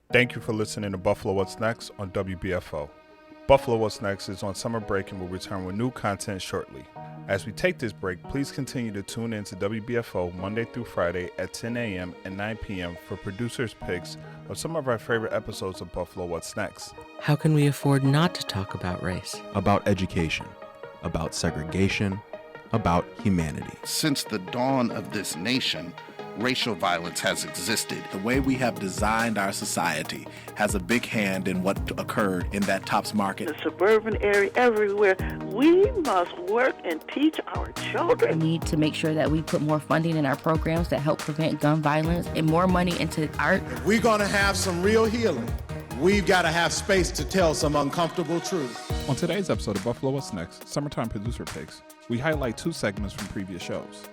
Thank you for listening to Buffalo What's Next on WBFO. Buffalo What's Next is on summer break and will return with new content shortly. As we take this break, please continue to tune in to WBFO Monday through Friday at 10 a.m. and 9 p.m. for producers' picks of some of our favorite episodes of Buffalo What's Next. How can we afford not to talk about race? About education, about segregation, about humanity. Since the dawn of this nation, racial violence has existed. The way we have designed our society has a big hand in what occurred in that Tops Market. The suburban area, everywhere. We must work and teach our children. We need to make sure that we put more funding in our programs that help prevent gun violence and more money into art. If we're going to have some real healing, we've got to have space to tell some uncomfortable truth. On today's episode of Buffalo What's Next, Summertime Producer Picks, we highlight two segments from previous shows.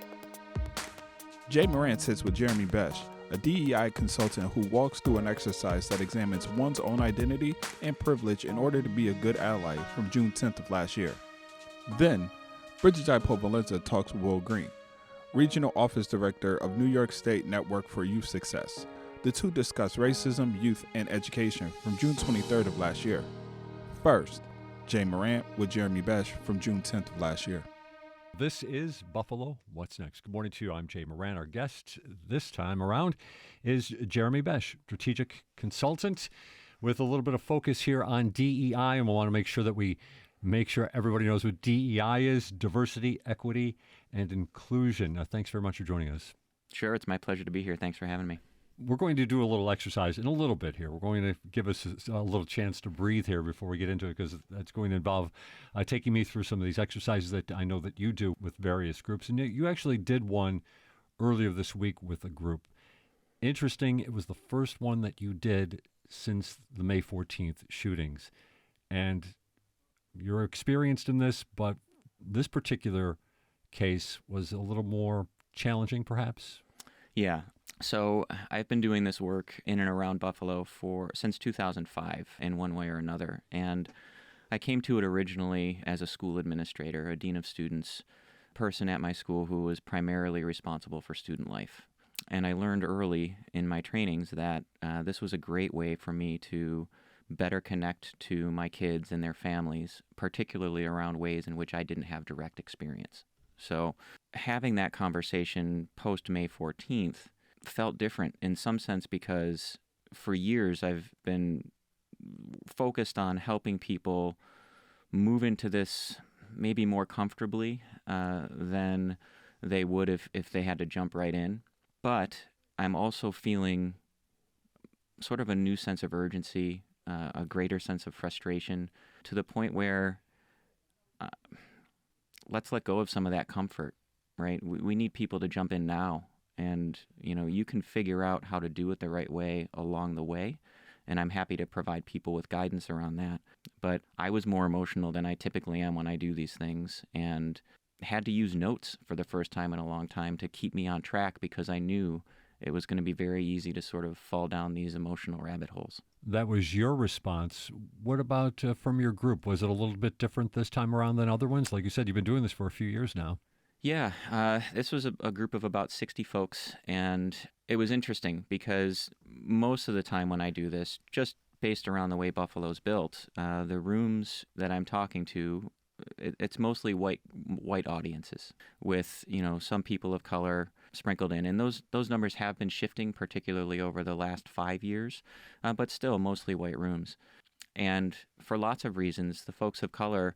Jay Moran sits with Jeremy Besch, a DEI consultant who walks through an exercise that examines one's own identity and privilege in order to be a good ally from June 10th of last year. Then, Brigid Jaipaul Valenza talks with Wil Green, Regional Office Director of New York State Network for Youth Success. The two discuss racism, youth, and education from June 23rd of last year. First, Jay Moran with Jeremy Besch from June 10th of last year. This is Buffalo What's Next. Good morning to you. I'm Jay Moran. Our guest this time around is Jeremy Besch, strategic consultant with a little bit of focus here on DEI, and we want to make sure that we make sure everybody knows what DEI is: diversity, equity, and inclusion. Thanks very much for joining us. Sure, it's my pleasure to be here. Thanks for having me. We're going to do a little exercise in a little bit here. We're going to give us a little chance to breathe here before we get into it, because that's going to involve taking me through some of these exercises that I know that you do with various groups. And you actually did one earlier this week with a group. Interesting, it was the first one that you did since the May 14th shootings. And you're experienced in this, but this particular case was a little more challenging, perhaps? Yeah. So I've been doing this work in and around Buffalo since 2005 in one way or another. And I came to it originally as a school administrator, a dean of students, person at my school who was primarily responsible for student life. And I learned early in my trainings that this was a great way for me to better connect to my kids and their families, particularly around ways in which I didn't have direct experience. So having that conversation post May 14th felt different in some sense, because for years I've been focused on helping people move into this maybe more comfortably than they would if they had to jump right in. But I'm also feeling sort of a new sense of urgency, a greater sense of frustration, to the point where let's let go of some of that comfort, right? We need people to jump in now. And, you can figure out how to do it the right way along the way. And I'm happy to provide people with guidance around that. But I was more emotional than I typically am when I do these things, and had to use notes for the first time in a long time to keep me on track, because I knew it was going to be very easy to sort of fall down these emotional rabbit holes. That was your response. What about from your group? Was it a little bit different this time around than other ones? Like you said, you've been doing this for a few years now. Yeah, this was a group of about 60 folks, and it was interesting because most of the time when I do this, just based around the way Buffalo's built, the rooms that I'm talking to, it's mostly white audiences with, some people of color sprinkled in. And those numbers have been shifting, particularly over the last 5 years, but still mostly white rooms. And for lots of reasons, the folks of color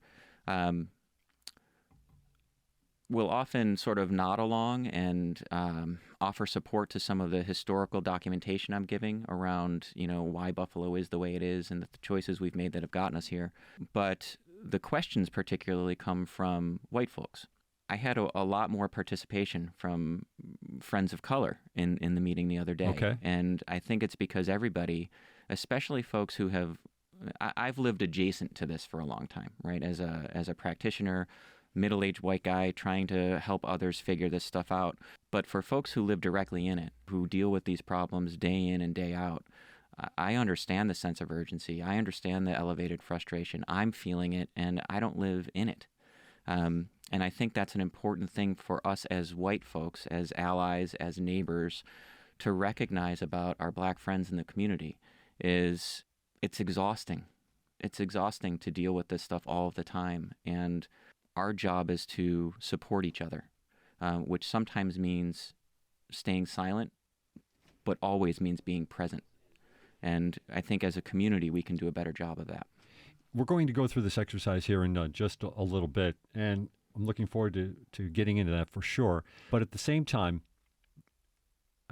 will often sort of nod along and offer support to some of the historical documentation I'm giving around, why Buffalo is the way it is and the choices we've made that have gotten us here. But the questions particularly come from white folks. I had a lot more participation from friends of color in the meeting the other day. Okay. And I think it's because everybody, especially folks who have, I've lived adjacent to this for a long time, right? As a practitioner, middle-aged white guy trying to help others figure this stuff out. But for folks who live directly in it, who deal with these problems day in and day out, I understand the sense of urgency. I understand the elevated frustration. I'm feeling it, and I don't live in it. And I think that's an important thing for us as white folks, as allies, as neighbors, to recognize about our black friends in the community, is it's exhausting. It's exhausting to deal with this stuff all of the time. And our job is to support each other, which sometimes means staying silent, but always means being present. And I think as a community, we can do a better job of that. We're going to go through this exercise here in just a little bit, and I'm looking forward to getting into that for sure. But at the same time,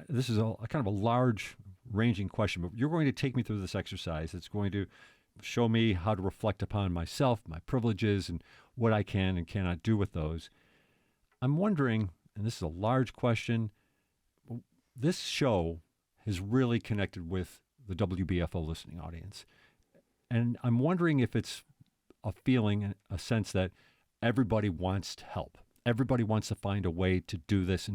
this is a kind of a large-ranging question, but you're going to take me through this exercise. It's going to show me how to reflect upon myself, my privileges, and what I can and cannot do with those. I'm wondering, and this is a large question, this show has really connected with the WBFO listening audience. And I'm wondering if it's a feeling, a sense that everybody wants to help. Everybody wants to find a way to do this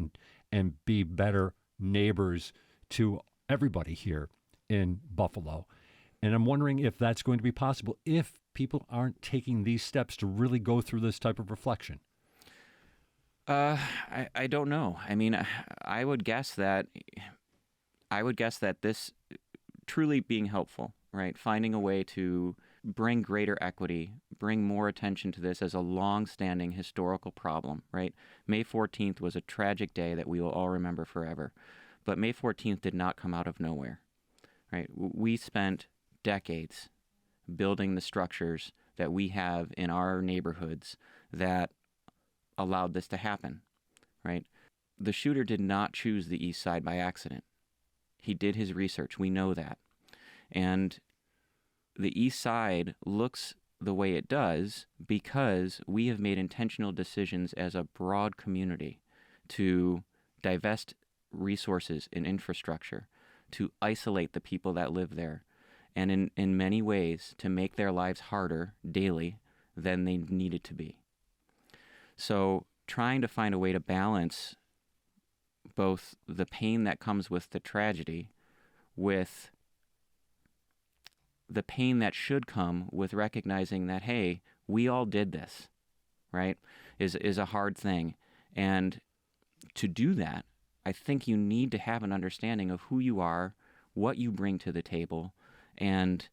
and be better neighbors to everybody here in Buffalo. And I'm wondering if that's going to be possible if people aren't taking these steps to really go through this type of reflection. I don't know. I mean, I would guess that this truly being helpful, right? Finding a way to bring greater equity, bring more attention to this as a long-standing historical problem, right? May 14th was a tragic day that we will all remember forever. But May 14th did not come out of nowhere, right? We spent decades building the structures that we have in our neighborhoods that allowed this to happen, right? The shooter did not choose the East Side by accident. He did his research. We know that. And the East Side looks the way it does because we have made intentional decisions as a broad community to divest resources and infrastructure, to isolate the people that live there, and in many ways to make their lives harder daily than they needed to be. So trying to find a way to balance both the pain that comes with the tragedy with the pain that should come with recognizing that, hey, we all did this, right, is a hard thing. And to do that, I think you need to have an understanding of who you are, what you bring to the table, and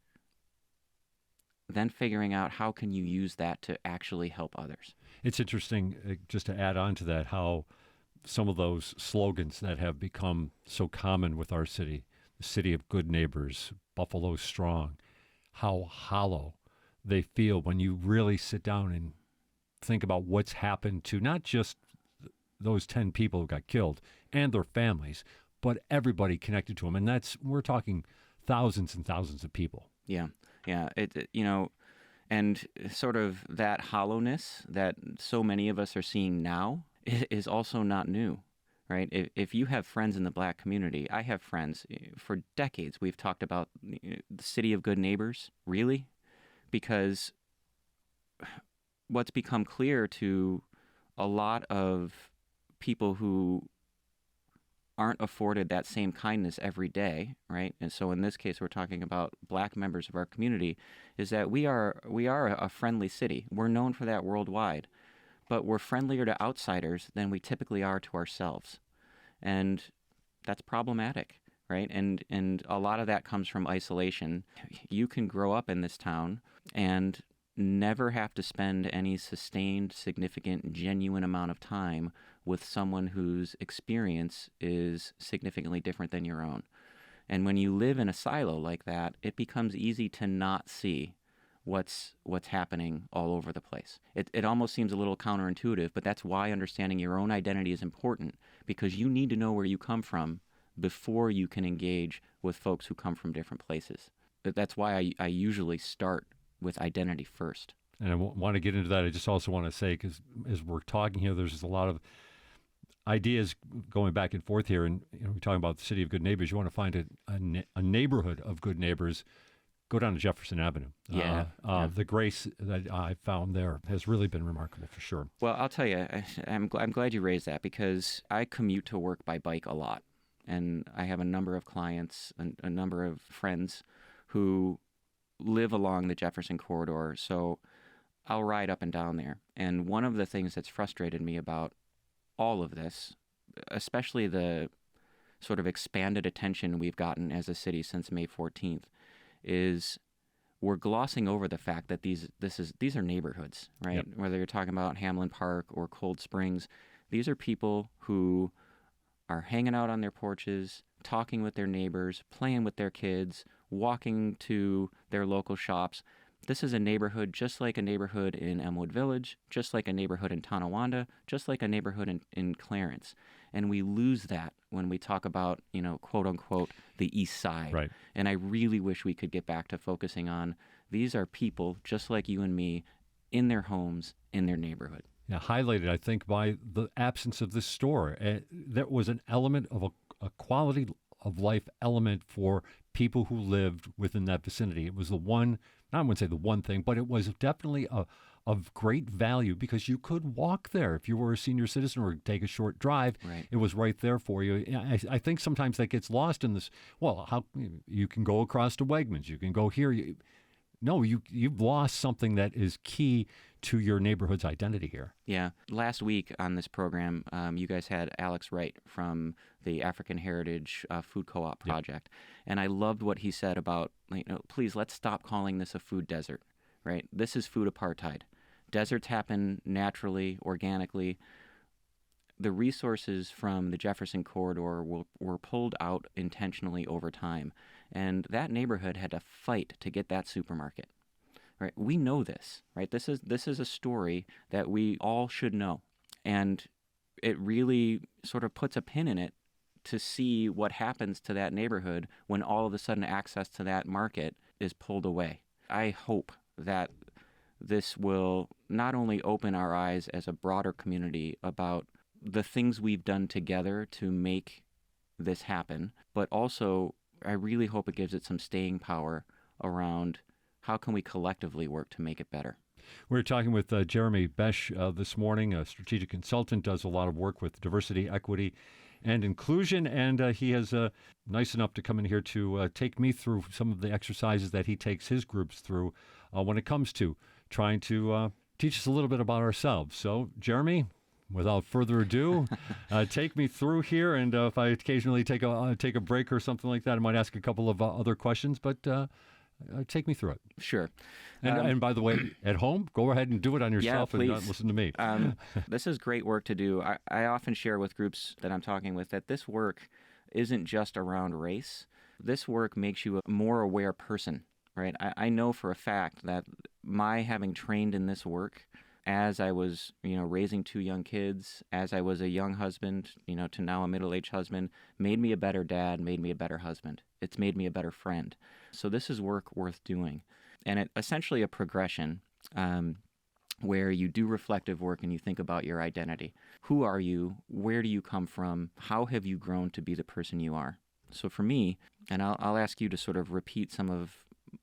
then figuring out how can you use that to actually help others. It's interesting, just to add on to that, how some of those slogans that have become so common with our city, the city of good neighbors, Buffalo strong, how hollow they feel when you really sit down and think about what's happened to not just those 10 people who got killed and their families, but everybody connected to them. And we're talking thousands and thousands of people. Yeah. And sort of that hollowness that so many of us are seeing now is also not new, right? If you have friends in the Black community, I have friends. For decades, we've talked about the city of good neighbors, really, because what's become clear to a lot of people who aren't afforded that same kindness every day, right? And so in this case, we're talking about Black members of our community, is that we are a friendly city. We're known for that worldwide, but we're friendlier to outsiders than we typically are to ourselves. And that's problematic, right? And a lot of that comes from isolation. You can grow up in this town and never have to spend any sustained, significant, genuine amount of time with someone whose experience is significantly different than your own. And when you live in a silo like that, it becomes easy to not see what's happening all over the place. It almost seems a little counterintuitive, but that's why understanding your own identity is important, because you need to know where you come from before you can engage with folks who come from different places. That's why I usually start with identity first. And I want to get into that. I just also want to say, because as we're talking here, there's a lot of ideas going back and forth here. And we're talking about the city of good neighbors. You want to find a neighborhood of good neighbors, go down to Jefferson Avenue. The grace that I found there has really been remarkable for sure. Well, I'll tell you, I'm glad you raised that, because I commute to work by bike a lot. And I have a number of clients, a number of friends who live along the Jefferson corridor, so I'll ride up and down there. And one of the things that's frustrated me about all of this, especially the sort of expanded attention we've gotten as a city since May 14th, is we're glossing over the fact that these are neighborhoods, right? Yep. Whether you're talking about Hamlin Park or Cold Springs, these are people who are hanging out on their porches, talking with their neighbors, playing with their kids, walking to their local shops. This is a neighborhood just like a neighborhood in Elmwood Village, just like a neighborhood in Tonawanda, just like a neighborhood in Clarence. And we lose that when we talk about, quote unquote, the East Side. Right. And I really wish we could get back to focusing on these are people just like you and me in their homes, in their neighborhood. Yeah, highlighted, I think, by the absence of this store. There was an element of a quality of life element for people who lived within that vicinity. It was the one, I wouldn't say the one thing, but it was definitely of great value because you could walk there. If you were a senior citizen or take a short drive, Right. It was right there for you. I think sometimes that gets lost in this. Well, how you can go across to Wegmans, you can go here. No, you've lost something that is key to your neighborhood's identity here. Yeah. Last week on this program, you guys had Alex Wright from the African Heritage Food Co-op Project. And I loved what he said about, please, let's stop calling this a food desert, right? This is food apartheid. Deserts happen naturally, organically. The resources from the Jefferson Corridor were pulled out intentionally over time. And that neighborhood had to fight to get that supermarket. Right? We know this, right? This is a story that we all should know. And it really sort of puts a pin in it to see what happens to that neighborhood when all of a sudden access to that market is pulled away. I hope that this will not only open our eyes as a broader community about the things we've done together to make this happen, but also I really hope it gives it some staying power around how can we collectively work to make it better. We're talking with Jeremy Besch this morning, a strategic consultant, does a lot of work with diversity, equity, and inclusion, and he is nice enough to come in here to take me through some of the exercises that he takes his groups through when it comes to trying to teach us a little bit about ourselves. So, Jeremy, without further ado, take me through here, and if I occasionally take a break or something like that, I might ask a couple of other questions, but take me through it. Sure. And by the way, at home, go ahead and do it on yourself and not listen to me. This is great work to do. I often share with groups that I'm talking with that this work isn't just around race. This work makes you a more aware person, right? I know for a fact that my having trained in this work as I was, raising two young kids, as I was a young husband, to now a middle-aged husband, made me a better dad, made me a better husband. It's made me a better friend. So this is work worth doing. And it essentially a progression where you do reflective work and you think about your identity. Who are you? Where do you come from? How have you grown to be the person you are? So for me, and I'll ask you to sort of repeat some of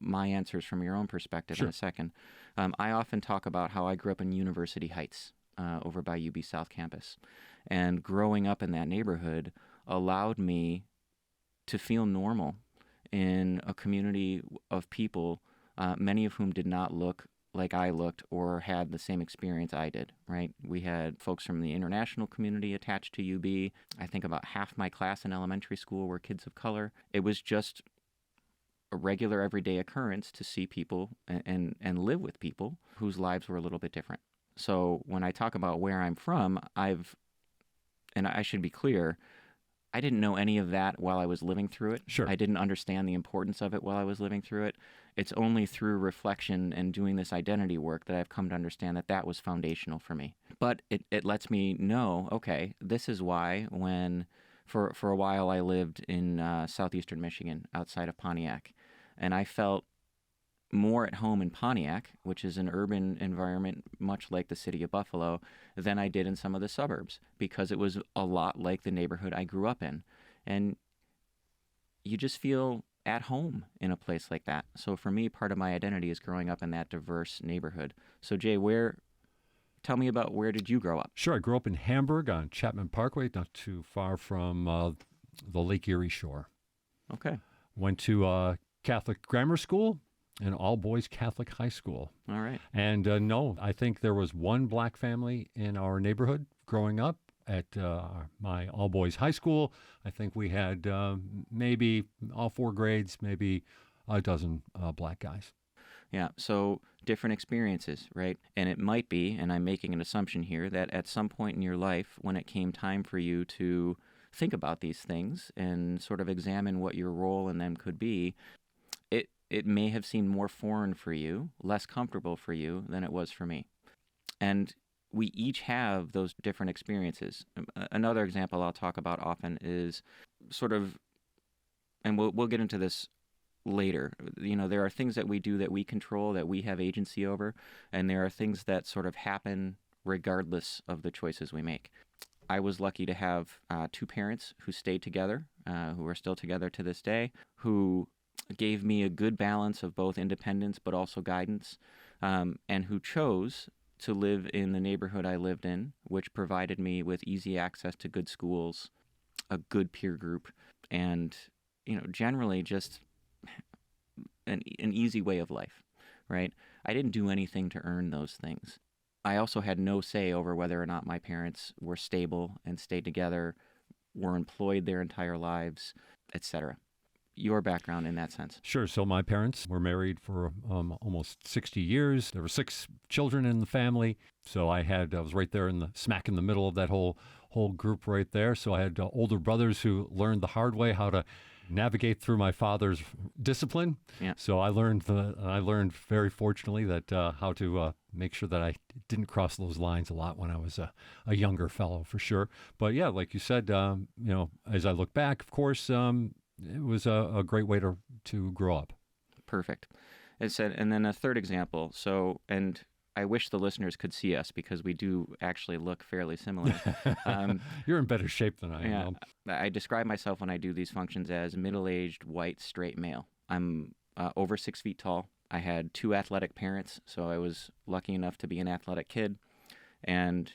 my answers from your own perspective in a second. I often talk about how I grew up in University Heights over by UB South Campus. And growing up in that neighborhood allowed me to feel normal in a community of people, many of whom did not look like I looked or had the same experience I did, right? We had folks from the international community attached to UB. I think about half my class in elementary school were kids of color. It was just a regular everyday occurrence to see people and live with people whose lives were a little bit different. So when I talk about where I'm from, and I should be clear, I didn't know any of that while I was living through it. Sure. I didn't understand the importance of it while I was living through it. It's only through reflection and doing this identity work that I've come to understand that was foundational for me. But it lets me know, okay, this is why when for a while I lived in southeastern Michigan outside of Pontiac, and I felt more at home in Pontiac, which is an urban environment much like the city of Buffalo, than I did in some of the suburbs, because it was a lot like the neighborhood I grew up in. And you just feel at home in a place like that. So for me, part of my identity is growing up in that diverse neighborhood. So Jay, tell me about where did you grow up? Sure, I grew up in Hamburg on Chapman Parkway, not too far from the Lake Erie shore. Okay. Went to Catholic grammar school and all-boys Catholic high school. All right. And no, I think there was one black family in our neighborhood growing up at my all-boys high school. I think we had maybe all four grades, maybe a dozen black guys. Yeah, so different experiences, right? And it might be, and I'm making an assumption here, that at some point in your life, when it came time for you to think about these things and sort of examine what your role in them could be, it may have seemed more foreign for you, less comfortable for you than it was for me. And we each have those different experiences. Another example I'll talk about often is sort of, and we'll get into this later. There are things that we do that we control, that we have agency over, and there are things that sort of happen regardless of the choices we make. I was lucky to have two parents who stayed together, who are still together to this day, who gave me a good balance of both independence but also guidance, and who chose to live in the neighborhood I lived in, which provided me with easy access to good schools, a good peer group, and generally just an easy way of life, right? I didn't do anything to earn those things. I also had no say over whether or not my parents were stable and stayed together, were employed their entire lives, etc. Your background in that sense? Sure. So my parents were married for almost 60 years. There were 6 children in the family. So I was right there smack in the middle of that whole group right there. So I had older brothers who learned the hard way how to navigate through my father's discipline. Yeah. So I learned very fortunately that how to make sure that I didn't cross those lines a lot when I was a younger fellow, for sure. But yeah, like you said, as I look back, of course, it was a great way to grow up. Perfect. And then a third example. So, and I wish the listeners could see us because we do actually look fairly similar. You're in better shape than I am. I describe myself when I do these functions as middle-aged, white, straight male. I'm over 6 feet tall. I had 2 athletic parents, so I was lucky enough to be an athletic kid. And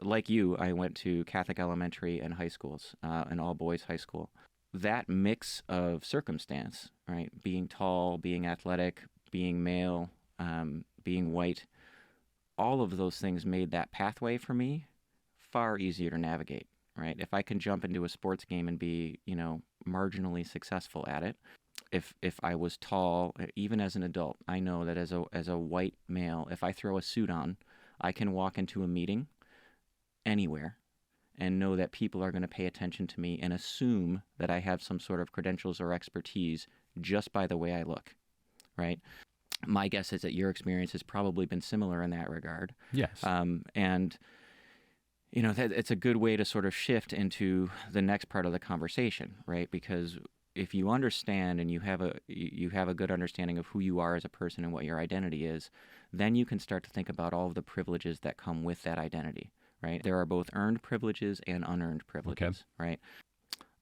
like you, I went to Catholic elementary and high schools, an all-boys high school. That mix of circumstance, right, being tall, being athletic, being male, being white, all of those things made that pathway for me far easier to navigate, right? If I can jump into a sports game and be, marginally successful at it, if I was tall, even as an adult, I know that as a white male, if I throw a suit on, I can walk into a meeting anywhere and know that people are going to pay attention to me and assume that I have some sort of credentials or expertise just by the way I look, right? My guess is that your experience has probably been similar in that regard. Yes. And, that it's a good way to sort of shift into the next part of the conversation, right? Because if you understand and you have a good understanding of who you are as a person and what your identity is, then you can start to think about all of the privileges that come with that identity, right? There are both earned privileges and unearned privileges, right?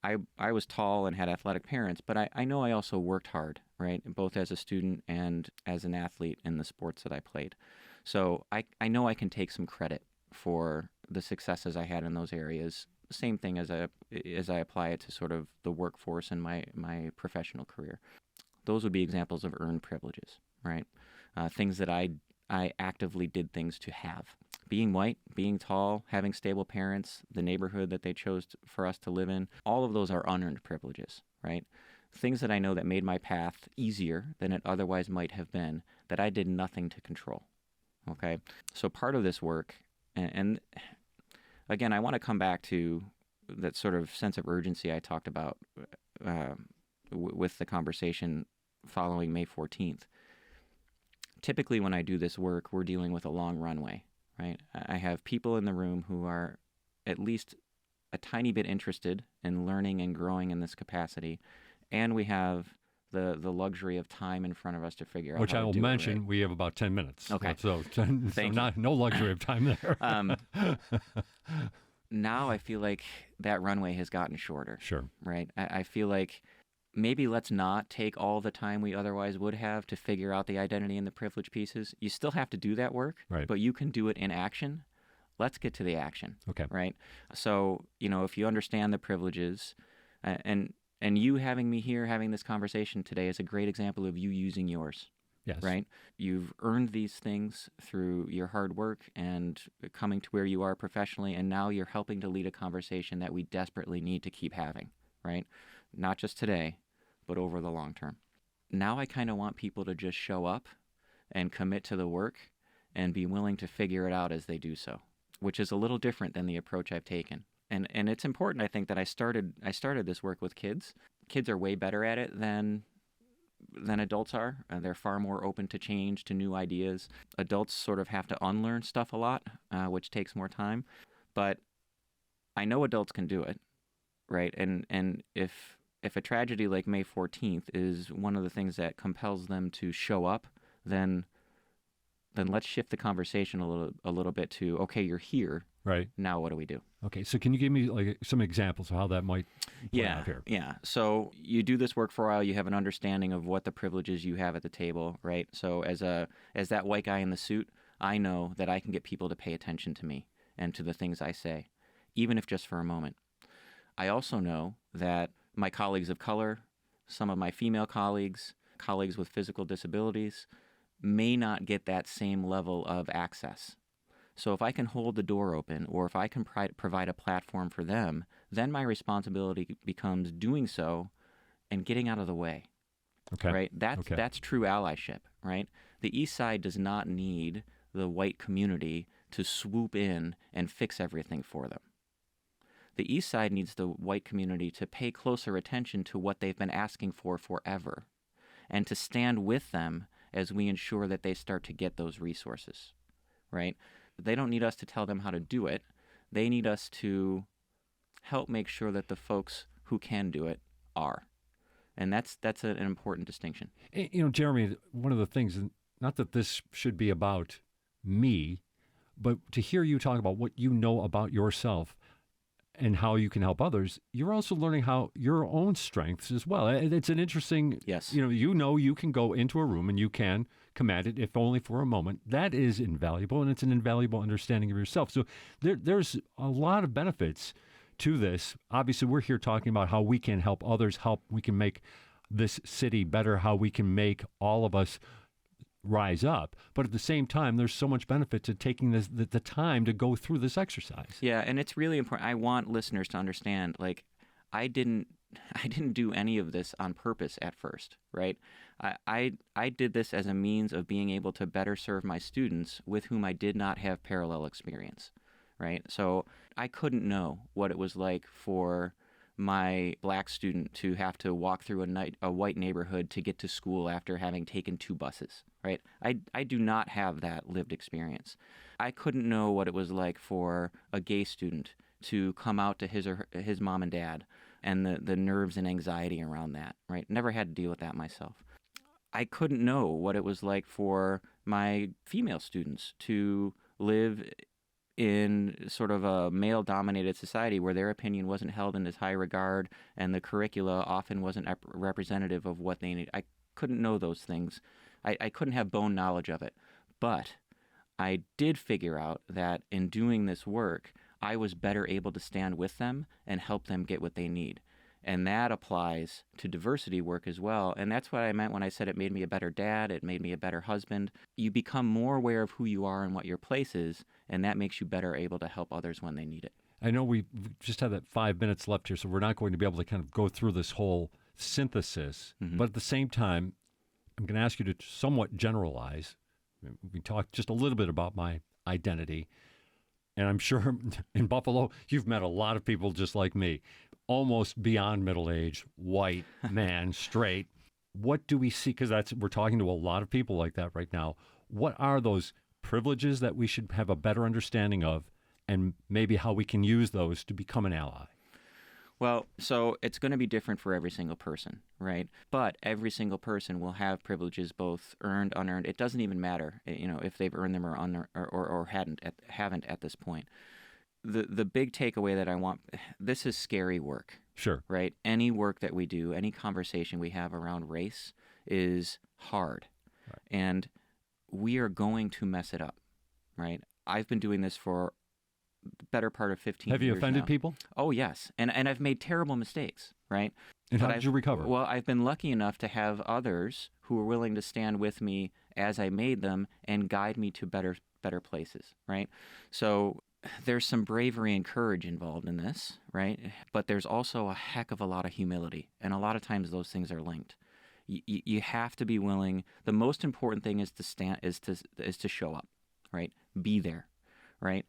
I was tall and had athletic parents, but I know I also worked hard, right? Both as a student and as an athlete in the sports that I played. So I know I can take some credit for the successes I had in those areas. Same thing as I apply it to sort of the workforce and my professional career. Those would be examples of earned privileges, right? Things that I actively did things to have. Being white, being tall, having stable parents, the neighborhood that they chose for us to live in, all of those are unearned privileges, right? Things that I know that made my path easier than it otherwise might have been, that I did nothing to control, okay? So part of this work, and again, I want to come back to that sort of sense of urgency I talked about with the conversation following May 14th. Typically when I do this work, we're dealing with a long runway, right? I have people in the room who are at least a tiny bit interested in learning and growing in this capacity, and we have the luxury of time in front of us to figure out which how I will to do mention, it, right? we have about 10 minutes. Okay. So no luxury of time there. Now I feel like that runway has gotten shorter. Sure. Right? I feel like maybe let's not take all the time we otherwise would have to figure out the identity and the privilege pieces. You still have to do that work, right, but you can do it in action. Let's get to the action. Okay. Right? So, if you understand the privileges, and you having me here, having this conversation today is a great example of you using yours. Yes. Right? You've earned these things through your hard work and coming to where you are professionally, and now you're helping to lead a conversation that we desperately need to keep having, right? Not just today, but over the long term. now I kind of want people to just show up and commit to the work and be willing to figure it out as they do so, which is a little different than the approach I've taken. And it's important, I think, that I started this work with kids. Kids are way better at it than adults are. They're far more open to change, to new ideas. Adults sort of have to unlearn stuff a lot, which takes more time. But I know adults can do it, right? And if a tragedy like May 14th is one of the things that compels them to show up, then let's shift the conversation a little bit to, okay, you're here. Right. Now what do we do? Okay, so can you give me like some examples of how that might play out here? Yeah. So you do this work for a while, you have an understanding of what the privileges you have at the table, right? So as that white guy in the suit, I know that I can get people to pay attention to me and to the things I say, even if just for a moment. I also know that my colleagues of color, some of my female colleagues with physical disabilities, may not get that same level of access. So if I can hold the door open, or if I can provide a platform for them, then my responsibility becomes doing so and getting out of the way. Okay. Right? That's true allyship, right? The East Side does not need the white community to swoop in and fix everything for them. The East Side needs the white community to pay closer attention to what they've been asking for forever, and to stand with them as we ensure that they start to get those resources, right? They don't need us to tell them how to do it. They need us to help make sure that the folks who can do it are. And that's an important distinction. You know, Jeremy, one of the things, not that this should be about me, but to hear you talk about what you know about yourself and how you can help others, you're also learning how your own strengths as well. It's an interesting, yes. You know you can go into a room and you can command it, if only for a moment. That is invaluable, and it's an invaluable understanding of yourself. So there's a lot of benefits to this. Obviously, we're here talking about how we can help others, we can make this city better, how we can make all of us rise up. But at the same time, there's so much benefit to taking the time to go through this exercise. Yeah, and it's really important. I want listeners to understand, like, I didn't do any of this on purpose at first, right? I did this as a means of being able to better serve my students with whom I did not have parallel experience, right? So I couldn't know what it was like for my black student to have to walk through a white neighborhood to get to school after having taken 2 buses, right? I do not have that lived experience. I couldn't know what it was like for a gay student to come out to his mom and dad and the nerves and anxiety around that, right? Never had to deal with that myself. I couldn't know what it was like for my female students to live in sort of a male-dominated society where their opinion wasn't held in as high regard and the curricula often wasn't representative of what they needed. I couldn't know those things. I couldn't have bone knowledge of it. But I did figure out that in doing this work, I was better able to stand with them and help them get what they need. And that applies to diversity work as well. And that's what I meant when I said it made me a better dad, it made me a better husband. You become more aware of who you are and what your place is, and that makes you better able to help others when they need it. I know we just have that 5 minutes left here, so we're not going to be able to kind of go through this whole synthesis. Mm-hmm. But at the same time, I'm going to ask you to somewhat generalize. We talked just a little bit about my identity. And I'm sure in Buffalo, you've met a lot of people just like me, almost beyond middle age, white, man, straight. What do we see? Because we're talking to a lot of people like that right now. What are those privileges that we should have a better understanding of, and maybe how we can use those to become an ally? Well, so it's going to be different for every single person, right? But every single person will have privileges, both earned, unearned. It doesn't even matter, if they've earned them or haven't at this point. The big takeaway that I want, this is scary work. Sure. Right? Any work that we do, any conversation we have around race is hard. Right. And we are going to mess it up, right? I've been doing this for the better part of 15 years Have you offended now. people? Oh, yes. And I've made terrible mistakes, right? And how did you recover? Well, I've been lucky enough to have others who were willing to stand with me as I made them and guide me to better places, right? So there's some bravery and courage involved in this, right? But there's also a heck of a lot of humility. And a lot of times those things are linked. You have to be willing. The most important thing is to show up, right? Be there, right?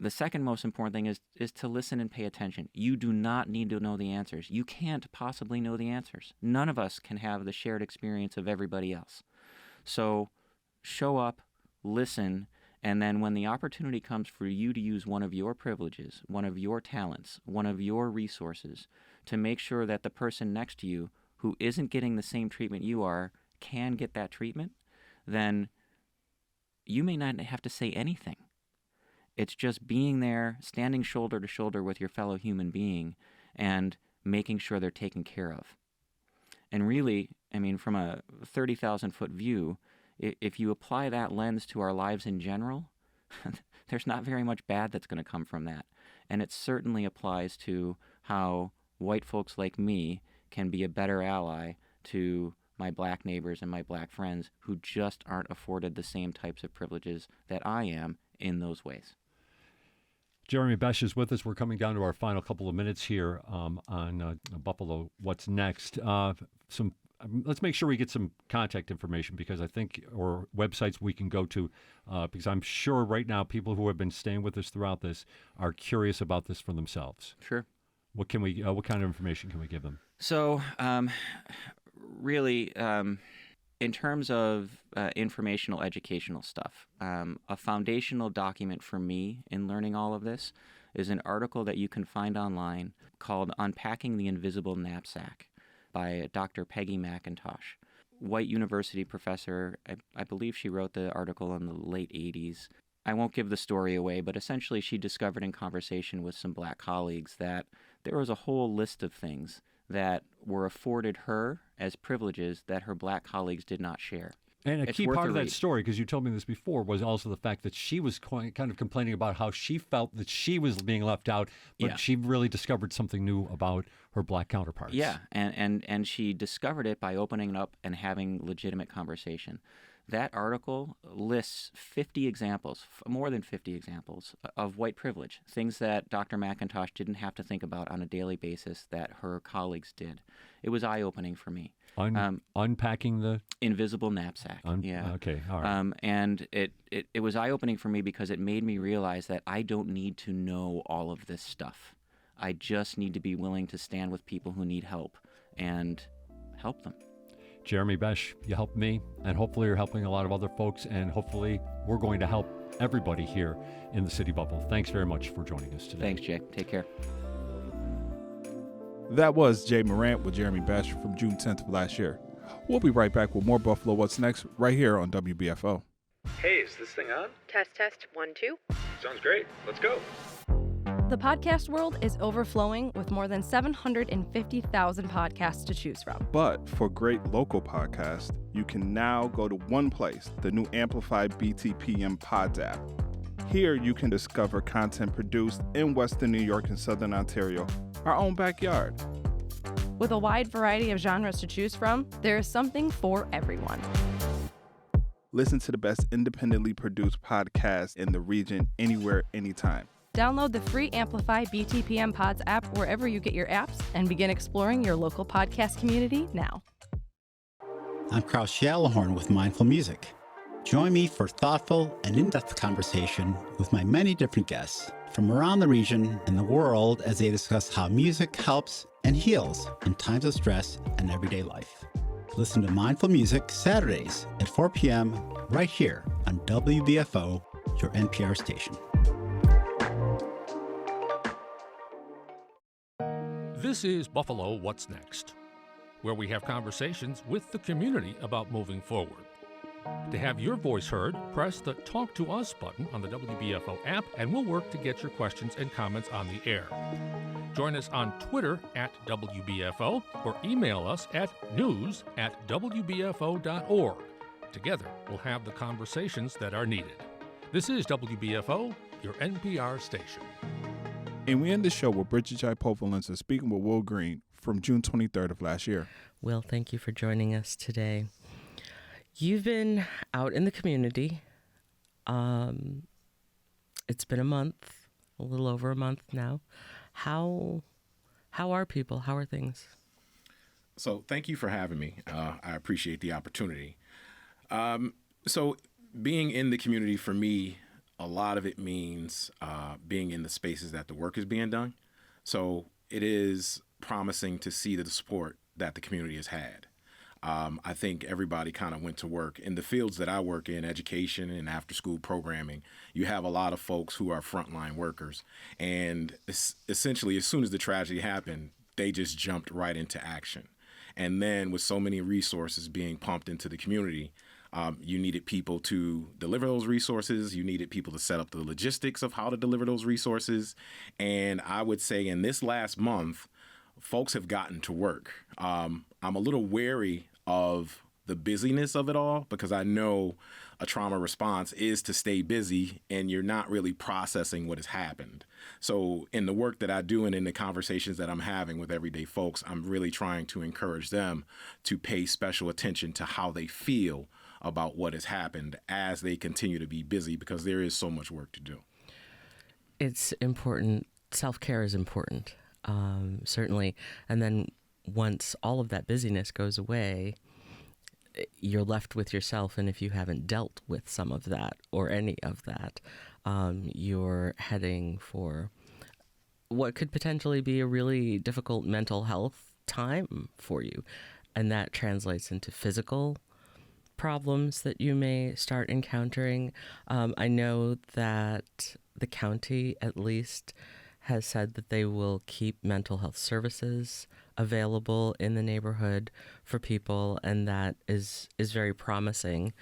The second most important thing is to listen and pay attention. You do not need to know the answers. You can't possibly know the answers. None of us can have the shared experience of everybody else. So show up, listen, and then when the opportunity comes for you to use one of your privileges, one of your talents, one of your resources to make sure that the person next to you who isn't getting the same treatment you are can get that treatment, then you may not have to say anything. It's just being there, standing shoulder to shoulder with your fellow human being and making sure they're taken care of. And really, I mean, from a 30,000-foot view, if you apply that lens to our lives in general, there's not very much bad that's going to come from that. And it certainly applies to how white folks like me can be a better ally to my black neighbors and my black friends who just aren't afforded the same types of privileges that I am in those ways. Jeremy Besch is with us. We're coming down to our final couple of minutes here on Buffalo What's Next. Let's make sure we get some contact information because I think, or websites we can go to, because I'm sure right now people who have been staying with us throughout this are curious about this for themselves. Sure. What can we? What kind of information can we give them? So, really, in terms of informational, educational stuff, a foundational document for me in learning all of this is an article that you can find online called Unpacking the Invisible Knapsack by Dr. Peggy McIntosh. White university professor, I believe she wrote the article in the late 80s. I won't give the story away, but essentially she discovered in conversation with some black colleagues that there was a whole list of things that were afforded her as privileges that her black colleagues did not share. And a key part of that story, because you told me this before, was also the fact that she was kind of complaining about how she felt that she was being left out, but she really discovered something new about her black counterparts. Yeah, and she discovered it by opening it up and having legitimate conversation. That article lists 50 examples, more than 50 examples, of white privilege, things that Dr. McIntosh didn't have to think about on a daily basis that her colleagues did. It was eye-opening for me. Unpacking the invisible knapsack. Yeah. Okay. All right. And it was eye-opening for me because it made me realize that I don't need to know all of this stuff. I just need to be willing to stand with people who need help and help them. Jeremy Besch, you helped me, and hopefully you're helping a lot of other folks, and hopefully we're going to help everybody here in the City Bubble. Thanks very much for joining us today. Thanks, Jay. Take care. That was Jay Moran with Jeremy Besch from June 10th of last year. We'll be right back with more Buffalo What's Next right here on WBFO. Hey, is this thing on? Test, 1, 2. Sounds great. Let's go. The podcast world is overflowing with more than 750,000 podcasts to choose from. But for great local podcasts, you can now go to one place, the new Amplified BTPM Pods app. Here you can discover content produced in Western New York and Southern Ontario, our own backyard. With a wide variety of genres to choose from, there is something for everyone. Listen to the best independently produced podcasts in the region, anywhere, anytime. Download the free Amplify BTPM Pods app wherever you get your apps and begin exploring your local podcast community now. I'm Kraus Shalahorn with Mindful Music. Join me for thoughtful and in-depth conversation with my many different guests from around the region and the world as they discuss how music helps and heals in times of stress and everyday life. Listen to Mindful Music Saturdays at 4 p.m. right here on WBFO, your NPR station. This is Buffalo What's Next, where we have conversations with the community about moving forward. To have your voice heard, press the Talk to Us button on the WBFO app, and we'll work to get your questions and comments on the air. Join us on Twitter at WBFO or email us at news@wbfo.org. Together, we'll have the conversations that are needed. This is WBFO, your NPR station. And we end the show with Brigid Jaipaul Valenza speaking with Wil Green from June 23rd of last year. Will, thank you for joining us today. You've been out in the community. It's been a month, a little over a month now. How are people? How are things? So thank you for having me. I appreciate the opportunity. So being in the community for me, a lot of it means being in the spaces that the work is being done. So it is promising to see the support that the community has had. I think everybody kind of went to work. In the fields that I work in, education and after-school programming, you have a lot of folks who are frontline workers. And essentially, as soon as the tragedy happened, they just jumped right into action. And then with so many resources being pumped into the community, you needed people to deliver those resources. You needed people to set up the logistics of how to deliver those resources. And I would say in this last month, folks have gotten to work. I'm a little wary of the busyness of it all because I know a trauma response is to stay busy and you're not really processing what has happened. So in the work that I do and in the conversations that I'm having with everyday folks, I'm really trying to encourage them to pay special attention to how they feel about what has happened as they continue to be busy because there is so much work to do. It's important. Self-care is important, certainly. And then once all of that busyness goes away, you're left with yourself. And if you haven't dealt with some of that or any of that, you're heading for what could potentially be a really difficult mental health time for you. And that translates into physical problems that you may start encountering. I know that the county at least has said that they will keep mental health services available in the neighborhood for people, and that is very promising.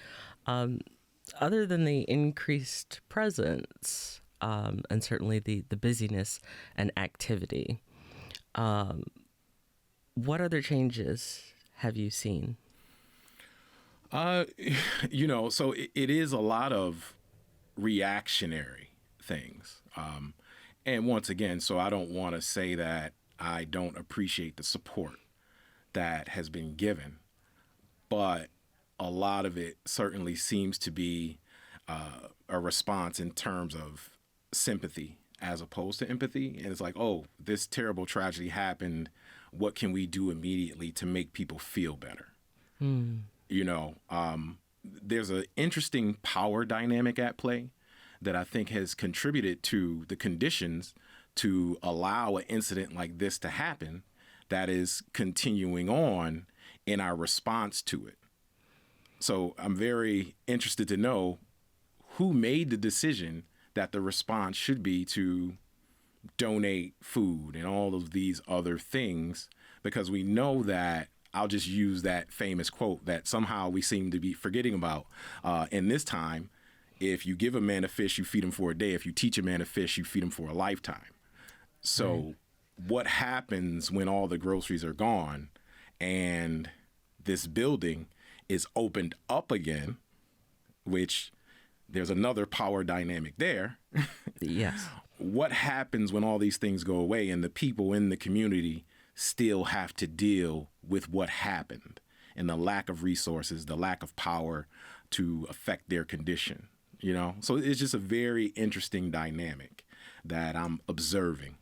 Other than the increased presence and certainly the busyness and activity, what other changes have you seen? So it is a lot of reactionary things. And once again, so I don't want to say that I don't appreciate the support that has been given, but a lot of it certainly seems to be a response in terms of sympathy as opposed to empathy. And it's like, oh, this terrible tragedy happened. What can we do immediately to make people feel better? There's an interesting power dynamic at play that I think has contributed to the conditions to allow an incident like this to happen that is continuing on in our response to it. So I'm very interested to know who made the decision that the response should be to donate food and all of these other things, because we know that, I'll just use that famous quote that somehow we seem to be forgetting about in this time. If you give a man a fish, you feed him for a day. If you teach a man a fish, you feed him for a lifetime. So what happens when all the groceries are gone and this building is opened up again, which there's another power dynamic there. Yes. What happens when all these things go away and the people in the community still have to deal with what happened and the lack of resources, the lack of power to affect their condition, So it's just a very interesting dynamic that I'm observing.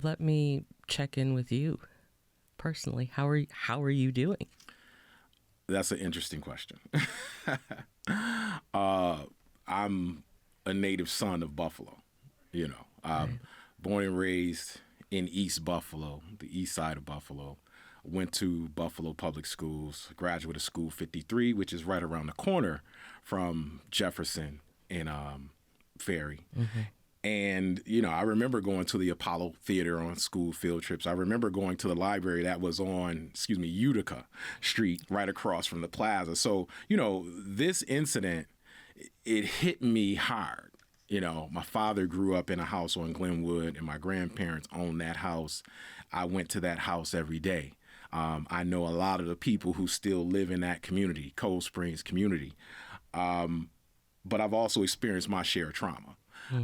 Let me check in with you personally. How are you doing? That's an interesting question. I'm a native son of Buffalo, born and raised in East Buffalo, the east side of Buffalo. Went to Buffalo Public Schools, graduate of School 53, which is right around the corner from Jefferson and Ferry. Mm-hmm. And, I remember going to the Apollo Theater on school field trips. I remember going to the library that was on, Utica Street, right across from the plaza. So, this incident, it hit me hard. My father grew up in a house on Glenwood, and my grandparents owned that house. I went to that house every day. I know a lot of the people who still live in that community, Cold Springs community. But I've also experienced my share of trauma.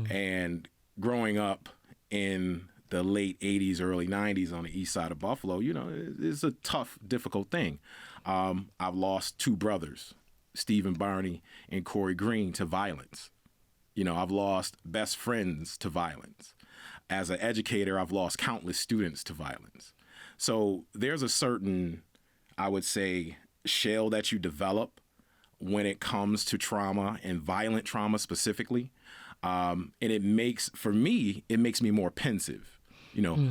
And growing up in the late 80s, early 90s on the east side of Buffalo, it's a tough, difficult thing. I've lost two brothers, Stephen Barney and Corey Green, to violence. I've lost best friends to violence. As an educator, I've lost countless students to violence. So there's a certain, I would say, shell that you develop when it comes to trauma and violent trauma specifically. And it makes me more pensive.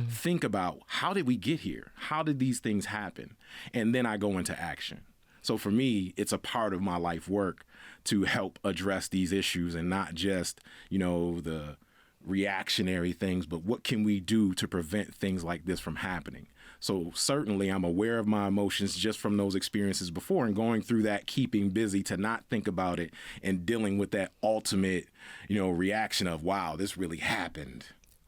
Think about, how did we get here? How did these things happen? And then I go into action. So for me, it's a part of my life work to help address these issues, and not just, the reactionary things, but what can we do to prevent things like this from happening? So certainly I'm aware of my emotions just from those experiences before, and going through that, keeping busy to not think about it and dealing with that ultimate, reaction of, wow, this really happened.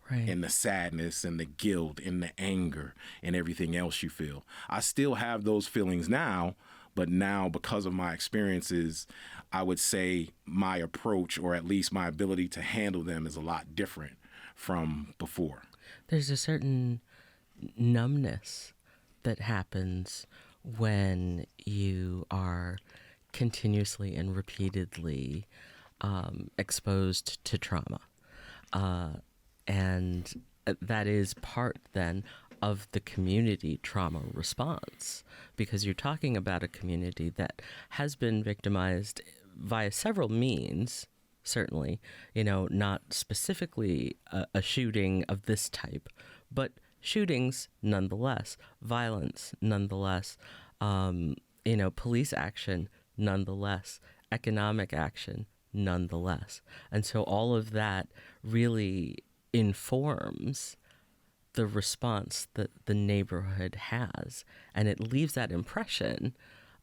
Right. And the sadness and the guilt and the anger and everything else you feel. I still have those feelings now, but now because of my experiences, I would say my approach, or at least my ability to handle them, is a lot different from before. There's a certain numbness that happens when you are continuously and repeatedly exposed to trauma. And that is part then of the community trauma response, because you're talking about a community that has been victimized via several means, certainly, not specifically a shooting of this type, but shootings nonetheless, violence nonetheless, police action nonetheless, economic action nonetheless. And so all of that really informs the response that the neighborhood has, and it leaves that impression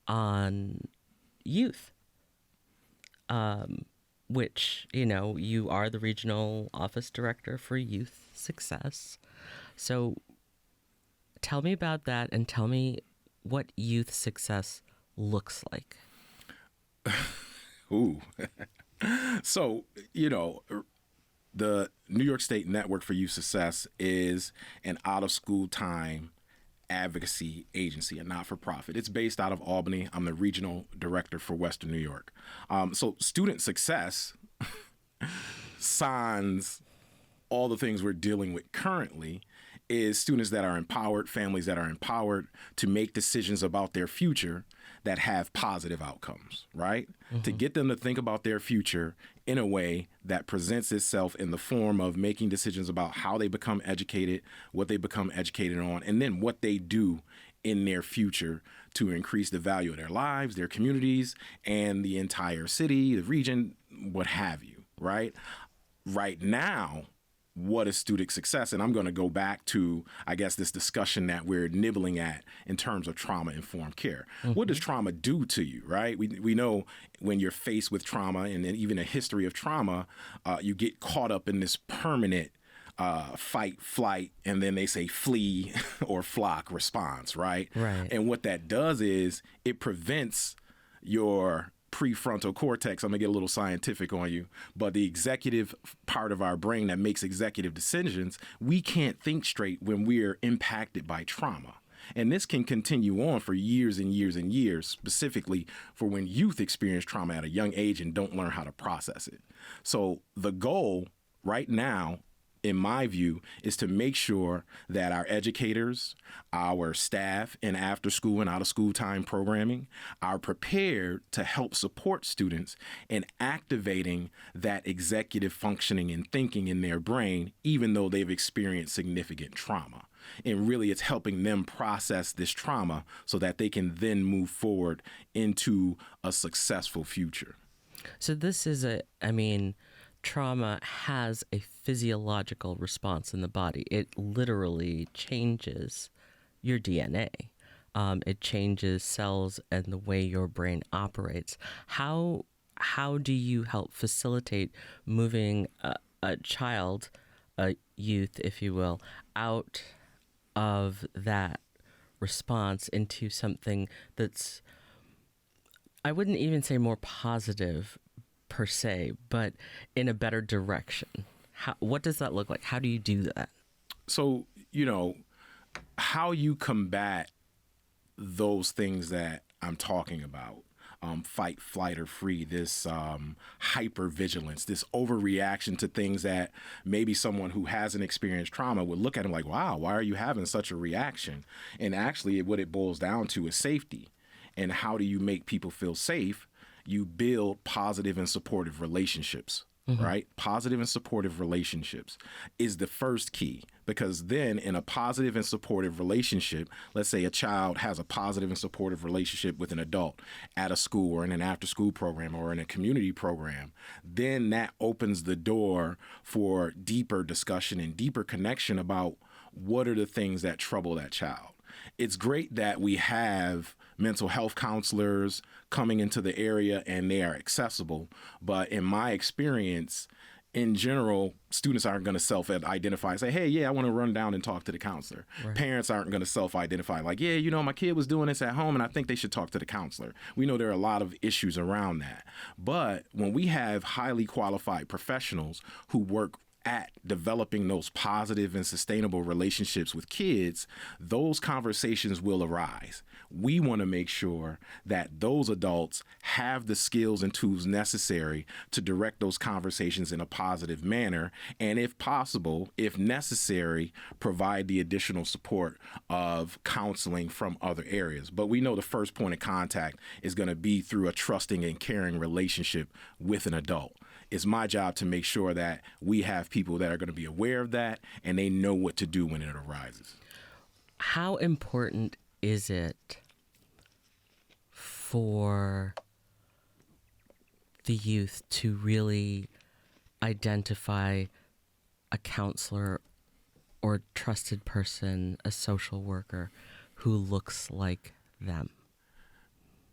on youth, which, you are the regional office director for youth success. So tell me about that, and tell me what youth success looks like. Ooh. So, the New York State Network for Youth Success is an out-of-school time advocacy agency, a not-for-profit. It's based out of Albany. I'm the regional director for Western New York. So student success signs all the things we're dealing with currently is students that are empowered, families that are empowered to make decisions about their future that have positive outcomes, right? Mm-hmm. To get them to think about their future in a way that presents itself in the form of making decisions about how they become educated, what they become educated on, and then what they do in their future to increase the value of their lives, their communities, and the entire city, the region, what have you, right? Right now, what is student success? And I'm going to go back to, I guess, this discussion that we're nibbling at in terms of trauma-informed care. Mm-hmm. What does trauma do to you, right? We know when you're faced with trauma and then even a history of trauma, you get caught up in this permanent fight, flight, and then they say flee or flock response, right? Right. And what that does is it prevents your prefrontal cortex, I'm going to get a little scientific on you, but the executive part of our brain that makes executive decisions, we can't think straight when we're impacted by trauma. And this can continue on for years and years and years, specifically for when youth experience trauma at a young age and don't learn how to process it. So the goal right now, in my view, is to make sure that our educators, our staff in after school and out of school time programming are prepared to help support students in activating that executive functioning and thinking in their brain, even though they've experienced significant trauma. And really, it's helping them process this trauma so that they can then move forward into a successful future. So this is trauma has a physiological response in the body. It literally changes your DNA. It changes cells and the way your brain operates. How do you help facilitate moving a child, a youth, if you will, out of that response into something that's, I wouldn't even say more positive per se, but in a better direction? What does that look like? How do you do that? So, how you combat those things that I'm talking about fight, flight, or free, this hypervigilance, this overreaction to things that maybe someone who hasn't experienced trauma would look at them like, wow, why are you having such a reaction? And actually what it boils down to is safety. And how do you make people feel safe? You build positive and supportive relationships. Right? Positive and supportive relationships is the first key, because then in a positive and supportive relationship, let's say a child has a positive and supportive relationship with an adult at a school or in an after school program or in a community program, then that opens the door for deeper discussion and deeper connection about what are the things that trouble that child. It's great that we have mental health counselors coming into the area and they are accessible. But in my experience, in general, students aren't going to self-identify and say, hey, yeah, I want to run down and talk to the counselor. Right. Parents aren't going to self-identify like, yeah, you know, my kid was doing this at home and I think they should talk to the counselor. We know there are a lot of issues around that. But when we have highly qualified professionals who work at developing those positive and sustainable relationships with kids, those conversations will arise. We want to make sure that those adults have the skills and tools necessary to direct those conversations in a positive manner, and if possible, if necessary, provide the additional support of counseling from other areas. But we know the first point of contact is going to be through a trusting and caring relationship with an adult. It's my job to make sure that we have people that are going to be aware of that and they know what to do when it arises. How important is it for the youth to really identify a counselor or trusted person, a social worker who looks like them?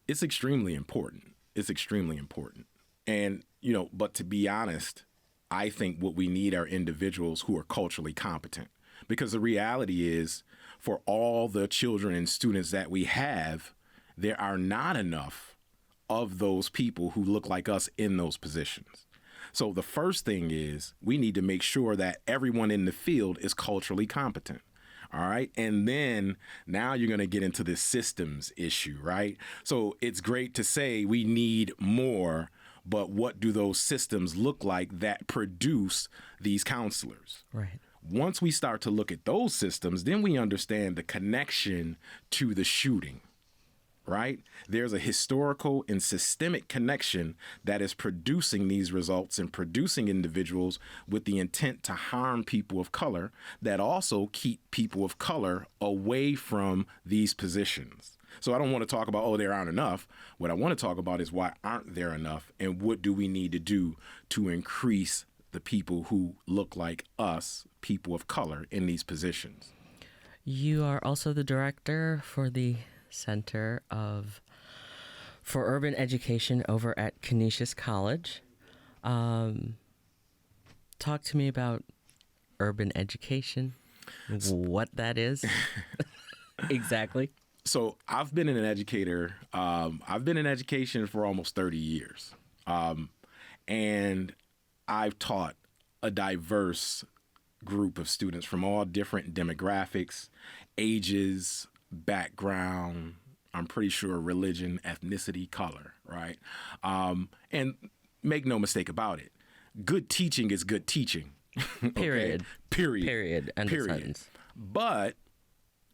It's extremely important. It's extremely important. And, you know, but to be honest, I think what we need are individuals who are culturally competent, because the reality is for all the children and students that we have, there are not enough of those people who look like us in those positions. So the first thing is we need to make sure that everyone in the field is culturally competent. All right. And then now you're going to get into this systems issue, right? So it's great to say we need more, but what do those systems look like that produce these counselors? Right. Once we start to look at those systems, then we understand the connection to the shooting, right? There's a historical and systemic connection that is producing these results and producing individuals with the intent to harm people of color that also keep people of color away from these positions. So I don't want to talk about, oh, there aren't enough. What I want to talk about is why aren't there enough and what do we need to do to increase the people who look like us, people of color, in these positions. You are also the director for the Center for Urban Education over at Canisius College. Talk to me about urban education, what that is exactly. So I've been an educator. I've been in education for almost 30 years. And I've taught a diverse group of students from all different demographics, ages, background, I'm pretty sure religion, ethnicity, color, right? And make no mistake about it. Good teaching is good teaching. Period. Okay? Period. End of sentence. But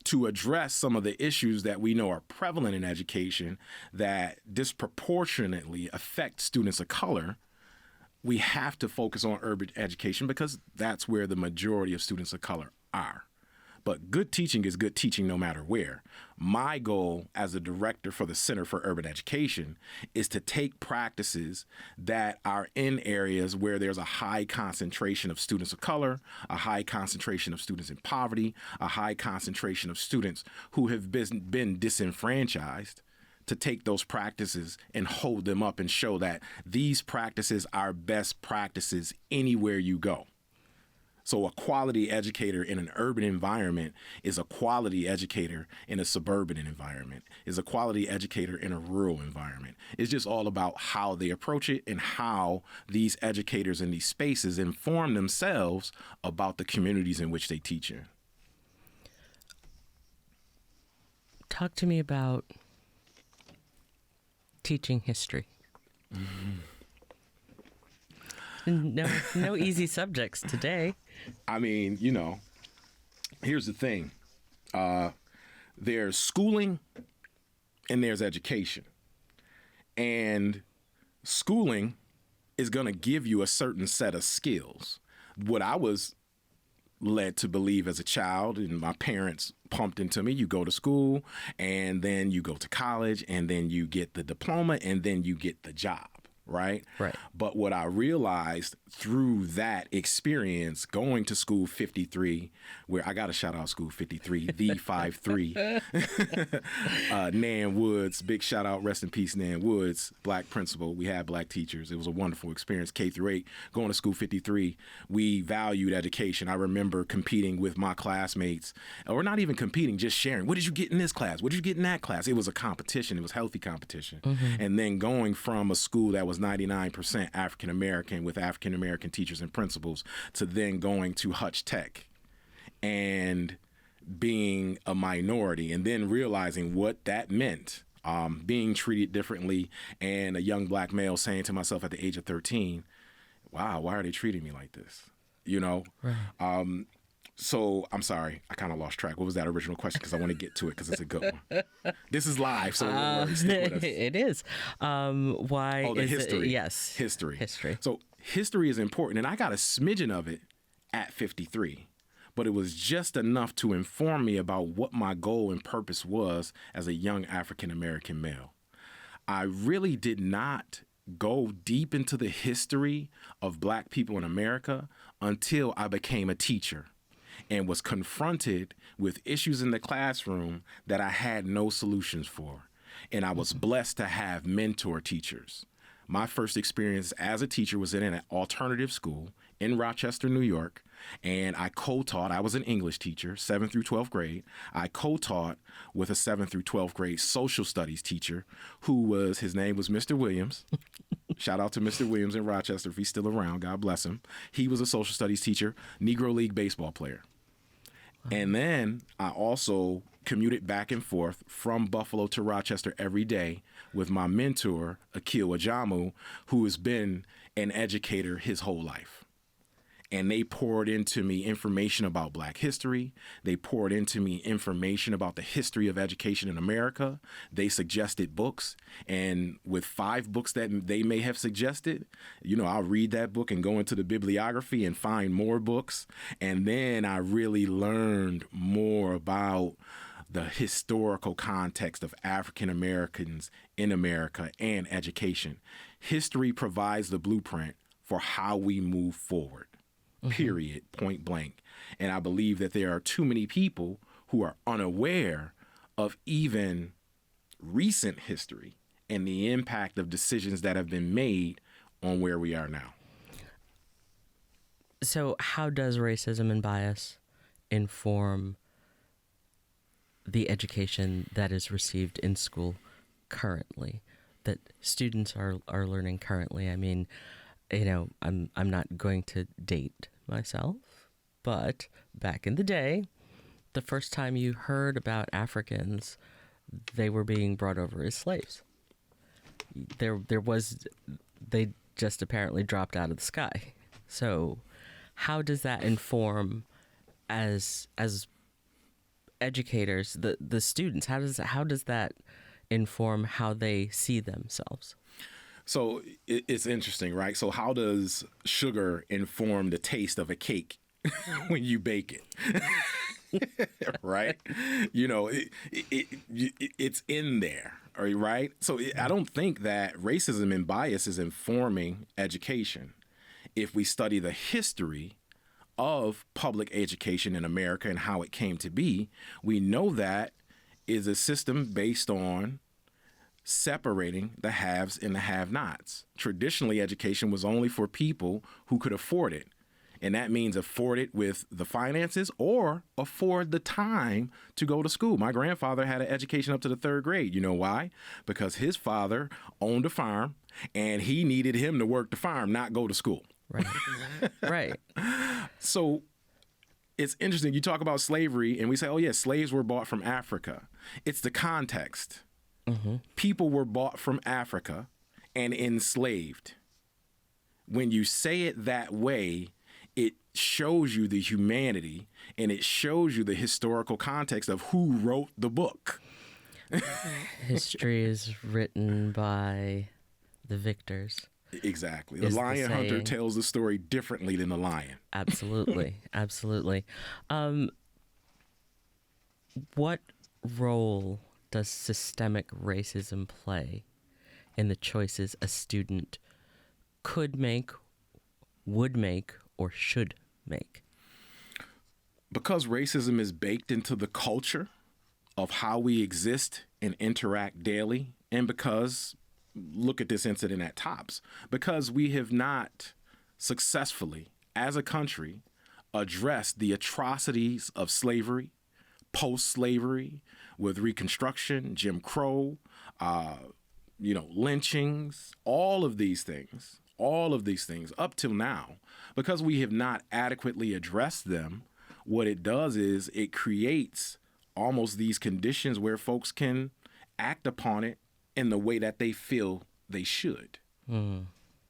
to address some of the issues that we know are prevalent in education that disproportionately affect students of color, we have to focus on urban education because that's where the majority of students of color are. But good teaching is good teaching no matter where. My goal as a director for the Center for Urban Education is to take practices that are in areas where there's a high concentration of students of color, a high concentration of students in poverty, a high concentration of students who have been disenfranchised, to take those practices and hold them up and show that these practices are best practices anywhere you go. So a quality educator in an urban environment is a quality educator in a suburban environment, is a quality educator in a rural environment. It's just all about how they approach it and how these educators in these spaces inform themselves about the communities in which they teach in. Talk to me about teaching history? No easy subjects today. I mean, here's the thing. There's schooling and there's education. And schooling is going to give you a certain set of skills. What I was led to believe as a child, and my parents pumped into me, you go to school, and then you go to college, and then you get the diploma, and then you get the job. Right? Right. But what I realized through that experience going to School 53, where I got to shout out School 53, the 53, Nan Woods, big shout out, rest in peace, Nan Woods, black principal. We had black teachers. It was a wonderful experience, K through 8. Going to School 53, we valued education. I remember competing with my classmates, or not even competing, just sharing. What did you get in this class? What did you get in that class? It was a competition. It was healthy competition. Mm-hmm. And then going from a school that was 99% African American with African American teachers and principals to then going to Hutch Tech and being a minority and then realizing what that meant, being treated differently, and a young black male saying to myself at the age of 13, wow, why are they treating me like this? Right. So I'm sorry, I kind of lost track. What was that original question? Because I want to get to it because it's a good one. This is live, so stick with us. It is. Why? Oh, the is history. It? Yes. History. So history is important, and I got a smidgen of it at 53. But it was just enough to inform me about what my goal and purpose was as a young African American male. I really did not go deep into the history of black people in America until I became a teacher and was confronted with issues in the classroom that I had no solutions for. And I was blessed to have mentor teachers. My first experience as a teacher was in an alternative school in Rochester, New York, and I co-taught. I was an English teacher, 7th through 12th grade. I co-taught with a 7th through 12th grade social studies teacher his name was Mr. Williams. Shout out to Mr. Williams in Rochester if he's still around. God bless him. He was a social studies teacher, Negro League baseball player. Wow. And then I also commuted back and forth from Buffalo to Rochester every day with my mentor, Akil Ajamu, who has been an educator his whole life. And they poured into me information about Black history. They poured into me information about the history of education in America. They suggested books. And with 5 books that they may have suggested, I'll read that book and go into the bibliography and find more books. And then I really learned more about the historical context of African Americans in America and education. History provides the blueprint for how we move forward. Period, point blank. And I believe that there are too many people who are unaware of even recent history and the impact of decisions that have been made on where we are now. So how does racism and bias inform the education that is received in school currently, that students are learning currently? I mean, I'm not going to date myself, but back in the day, the first time you heard about Africans, they were being brought over as slaves. They just apparently dropped out of the sky. So how does that inform as educators, the students? How does that inform how they see themselves? So it's interesting, right? So how does sugar inform the taste of a cake when you bake it? Right? It's in there, right? So I don't think that racism and bias is informing education. If we study the history of public education in America and how it came to be, we know that is a system based on separating the haves and the have-nots. Traditionally, education was only for people who could afford it. And that means afford it with the finances or afford the time to go to school. My grandfather had an education up to the 3rd grade. You know why? Because his father owned a farm and he needed him to work the farm, not go to school. Right. Right. So it's interesting. You talk about slavery and we say, oh, yeah, slaves were bought from Africa. It's the context. People were bought from Africa and enslaved. When you say it that way, it shows you the humanity and it shows you the historical context of who wrote the book. History is written by the victors. Exactly. The lion hunter tells the story differently than the lion. Absolutely. Absolutely. What role does systemic racism play in the choices a student could make, would make, or should make? Because racism is baked into the culture of how we exist and interact daily, and because, look at this incident at Tops, because we have not successfully, as a country, addressed the atrocities of slavery, post-slavery, with Reconstruction, Jim Crow, lynchings, all of these things up till now, because we have not adequately addressed them, what it does is it creates almost these conditions where folks can act upon it in the way that they feel they should.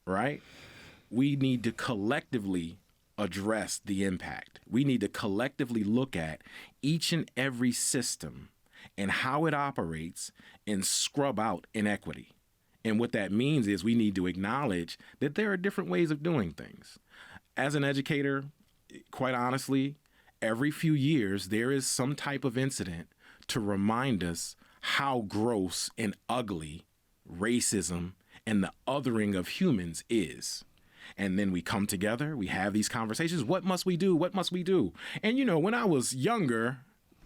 Right? We need to collectively address the impact. We need to collectively look at each and every system and how it operates and scrub out inequity. And what that means is we need to acknowledge that there are different ways of doing things. As an educator, quite honestly, every few years there is some type of incident to remind us how gross and ugly racism and the othering of humans is. And then we come together, we have these conversations. What must we do? What must we do? And, when I was younger,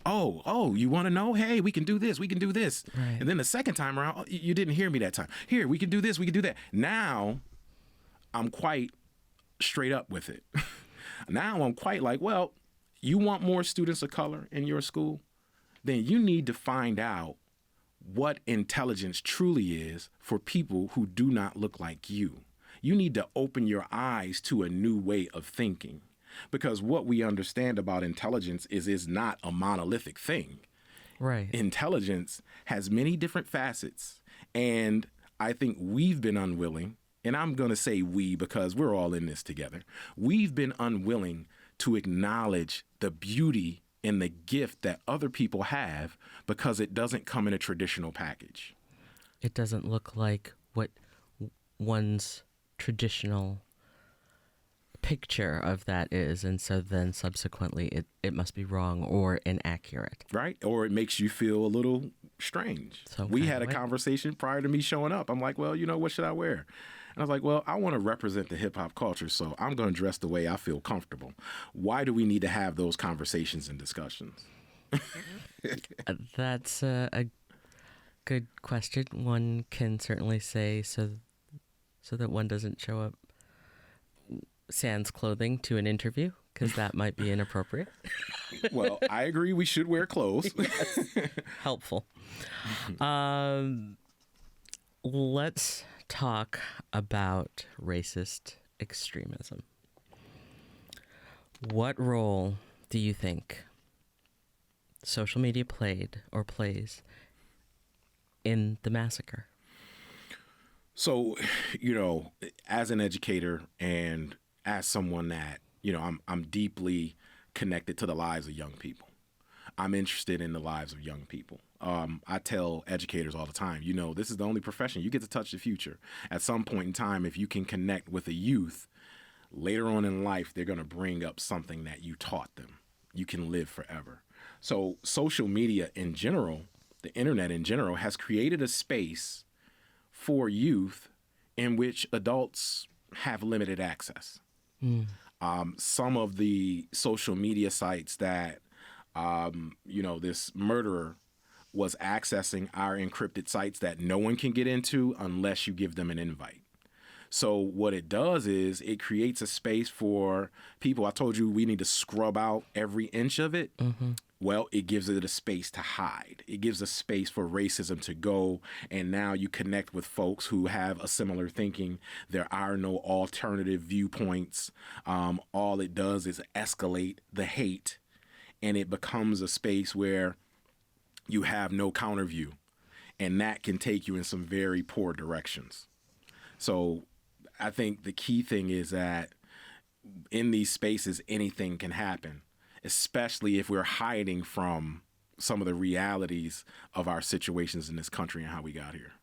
you want to know? Hey, we can do this. We can do this. Right. And then the second time around, you didn't hear me that time. Here, we can do this. We can do that. Now, I'm quite straight up with it. Now I'm quite like, well, you want more students of color in your school? Then you need to find out what intelligence truly is for people who do not look like you. You need to open your eyes to a new way of thinking, because what we understand about intelligence is not a monolithic thing. Right. Intelligence has many different facets, and I think we've been unwilling, and I'm going to say we because we're all in this together. We've been unwilling to acknowledge the beauty and the gift that other people have because it doesn't come in a traditional package. It doesn't look like what one's traditional picture of that is, and so then subsequently it must be wrong or inaccurate. Right? Or it makes you feel a little strange. We had a conversation prior to me showing up. I'm like, well, what should I wear? And I was like, well, I want to represent the hip-hop culture, so I'm going to dress the way I feel comfortable. Why do we need to have those conversations and discussions? That's a good question. One can certainly say so that one doesn't show up sans clothing to an interview, because that might be inappropriate. Well, I agree we should wear clothes. Yes. Helpful. Let's talk about racist extremism. What role do you think social media played or plays in the massacre? So, as an educator and as someone that, I'm deeply connected to the lives of young people. I'm interested in the lives of young people. I tell educators all the time, this is the only profession you get to touch the future. At some point in time, if you can connect with a youth, later on in life, they're going to bring up something that you taught them. You can live forever. So social media in general, the internet in general, has created a space for youth in which adults have limited access. Some of the social media sites that, this murderer was accessing are encrypted sites that no one can get into unless you give them an invite. So what it does is it creates a space for people. I told you we need to scrub out every inch of it. Well, it gives it a space to hide. It gives a space for racism to go. And now you connect with folks who have a similar thinking. There are no alternative viewpoints. All it does is escalate the hate. And it becomes a space where you have no counter view. and that can take you in some very poor directions. So I think the key thing is that in these spaces, anything can happen, especially if we're hiding from some of the realities of our situations in this country and how we got here.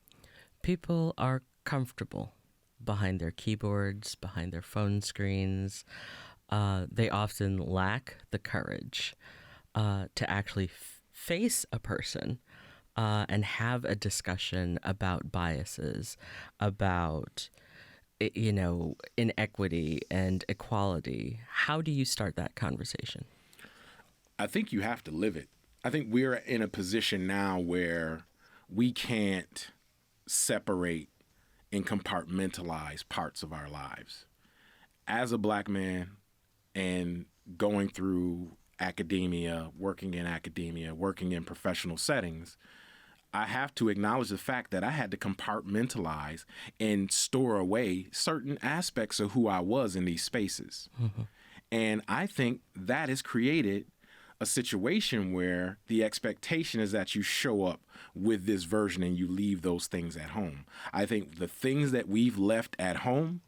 People are comfortable behind their keyboards, behind their phone screens. They often lack the courage to actually face a person and have a discussion about biases, about inequity and equality. How do you start that conversation? I think you have to live it. I think we're in a position now where we can't separate and compartmentalize parts of our lives. As a Black man and going through academia, working in professional settings, I have to acknowledge the fact that I had to compartmentalize and store away certain aspects of who I was in these spaces. Mm-hmm. And I think that has created a situation where the expectation is that you show up with this version and you leave those things at home. I think the things that we've left at home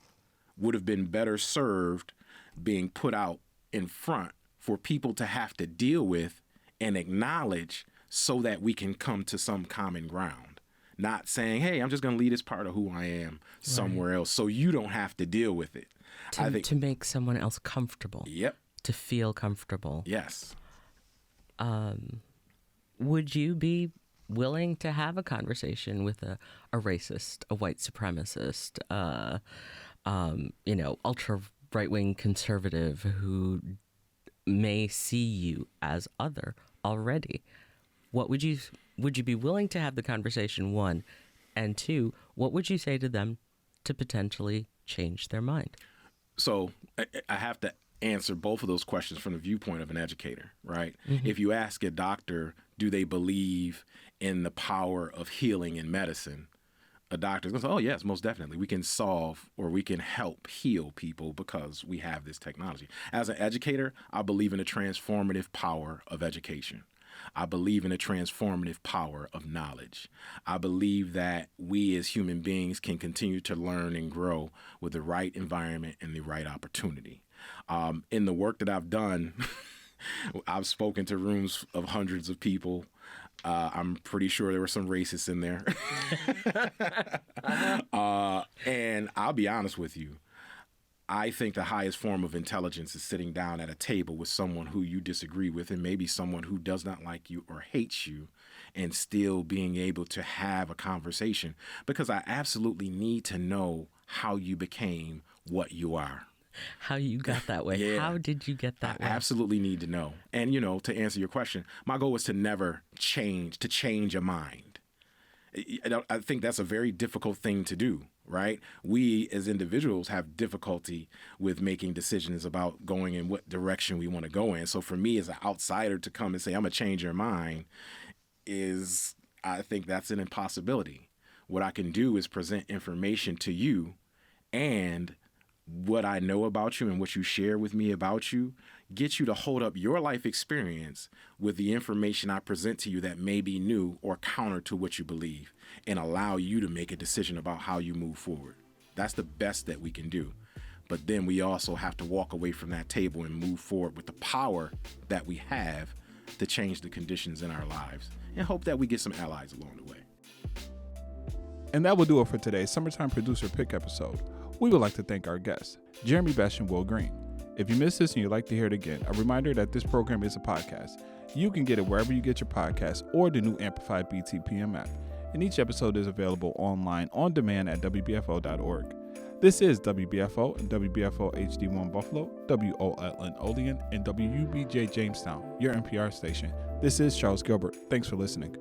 would have been better served being put out in front for people to have to deal with and acknowledge so that we can come to some common ground. Not saying, hey, I'm just going to leave this part of who I am somewhere else so you don't have to deal with it. To make someone else comfortable. Yep. To feel comfortable. Yes. Would you be willing to have a conversation with a racist, a white supremacist, ultra right-wing conservative who may see you as other already? What would you be willing to have the conversation, one, and two, what would you say to them to potentially change their mind? So I have to answer both of those questions from the viewpoint of an educator, right? Mm-hmm. If you ask a doctor, do they believe in the power of healing in medicine? A doctor's going to say, oh, yes, most definitely. We can solve or we can help heal people because we have this technology. As an educator, I believe in the transformative power of education. I believe in the transformative power of knowledge. I believe that we as human beings can continue to learn and grow with the right environment and the right opportunity. In the work that I've done, I've spoken to rooms of hundreds of people. I'm pretty sure there were some racists in there. And I'll be honest with you. I think the highest form of intelligence is sitting down at a table with someone who you disagree with and maybe someone who does not like you or hates you and still being able to have a conversation, because I absolutely need to know how you became what you are. How you got that way. Yeah. How did you get that way? I absolutely need to know. And, to answer your question, my goal is to never change a mind. I think that's a very difficult thing to do, right? We as individuals have difficulty with making decisions about going in what direction we want to go in. So for me as an outsider to come and say, I'm going to change your mind I think that's an impossibility. What I can do is present information to you, and what I know about you and what you share with me about you, get you to hold up your life experience with the information I present to you that may be new or counter to what you believe, and allow you to make a decision about how you move forward. That's the best that we can do. But then we also have to walk away from that table and move forward with the power that we have to change the conditions in our lives, and hope that we get some allies along the way. And that will do it for today's Summertime Producer Pick episode. We would like to thank our guests, Jeremy Besch and Wil Green. If you missed this and you'd like to hear it again, a reminder that this program is a podcast. You can get it wherever you get your podcasts or the new Amplified BTPM app. And each episode is available online on demand at WBFO.org. This is WBFO and WBFO HD1 Buffalo, WOLN Olean, and WUBJ Jamestown, your NPR station. This is Charles Gilbert. Thanks for listening.